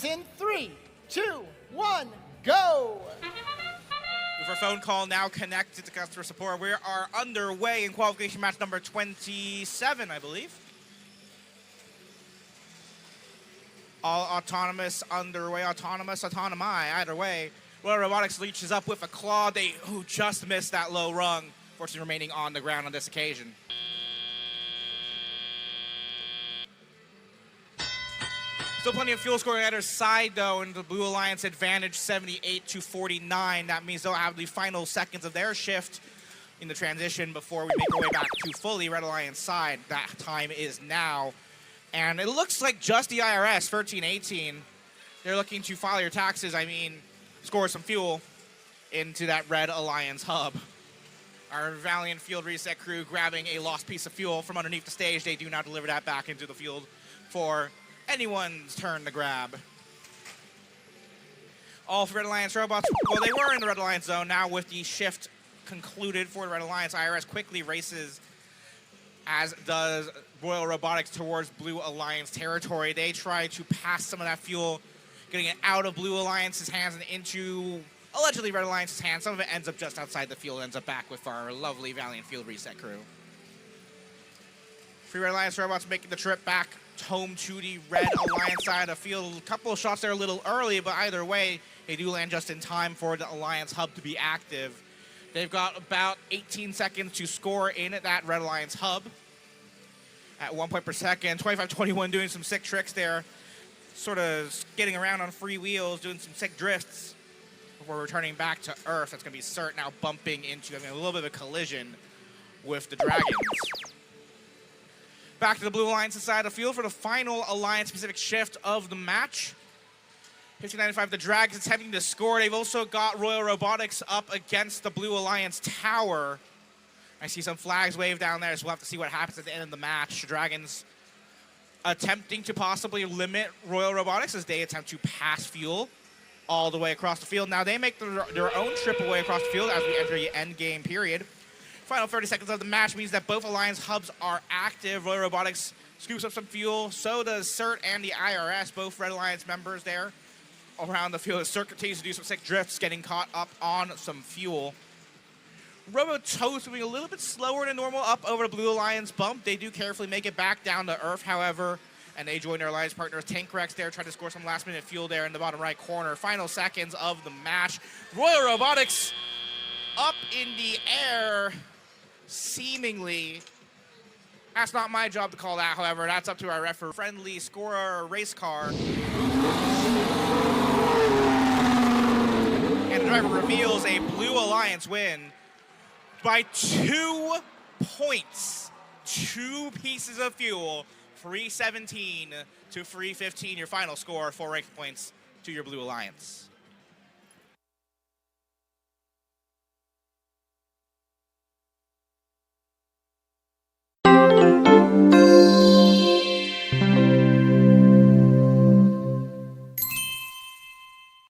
In 3, 2, 1, go! With our phone call now connected to customer support, we are underway in qualification match number 27, I believe. All autonomous underway, autonomy, either way. Well, Robotics reaches up with a claw. They just missed that low rung, fortunately remaining on the ground on this occasion. Still plenty of fuel scoring on either side, though, and the Blue Alliance advantage 78-49. That means they'll have the final seconds of their shift in the transition before we make our way back to fully Red Alliance side. That time is now. And it looks like just the IRS, 13-18, they're looking to file your taxes, score some fuel into that Red Alliance hub. Our Valiant field reset crew grabbing a lost piece of fuel from underneath the stage. They do not deliver that back into the field for anyone's turn to grab. All Red Alliance robots, well, they were in the Red Alliance zone. Now with the shift concluded for the Red Alliance, IRS quickly races, as does Royal Robotics, towards Blue Alliance territory. They try to pass some of that fuel, getting it out of Blue Alliance's hands and into allegedly Red Alliance's hands. Some of it ends up just outside the field, ends up back with our lovely Valiant field reset crew. Free Red Alliance robots making the trip back home to the Red Alliance side of the field. A couple of shots there a little early, but either way, they do land just in time for the Alliance hub to be active. They've got about 18 seconds to score in that Red Alliance hub at 1 point per second. 25-21 doing some sick tricks there, sort of skidding around on free wheels, doing some sick drifts before returning back to Earth. That's going to be Cert now bumping into, having a little bit of a collision with the Dragons. Back to the Blue Alliance side of the field for the final Alliance-specific shift of the match. 1595, the Dragons attempting to score. They've also got Royal Robotics up against the Blue Alliance tower. I see some flags waved down there, so we'll have to see what happens at the end of the match. The Dragons attempting to possibly limit Royal Robotics as they attempt to pass fuel all the way across the field. Now they make their own trip away across the field as we enter the end game period. Final 30 seconds of the match means that both Alliance hubs are active. Royal Robotics scoops up some fuel. So does Cert and the IRS, both Red Alliance members there around the field. Cert continues to do some sick drifts, getting caught up on some fuel. Robotoast moving a little bit slower than normal up over the Blue Alliance bump. They do carefully make it back down to Earth, however, and they join their Alliance partners. Tank Rex there, trying to score some last-minute fuel there in the bottom right corner. Final seconds of the match. Royal Robotics up in the air, seemingly. That's not my job to call that, however. That's up to our referee. Friendly scorer race car. And the driver reveals a Blue Alliance win by 2 points. 2 pieces of fuel. 317 to 315, your final score. 4 rank points to your Blue Alliance.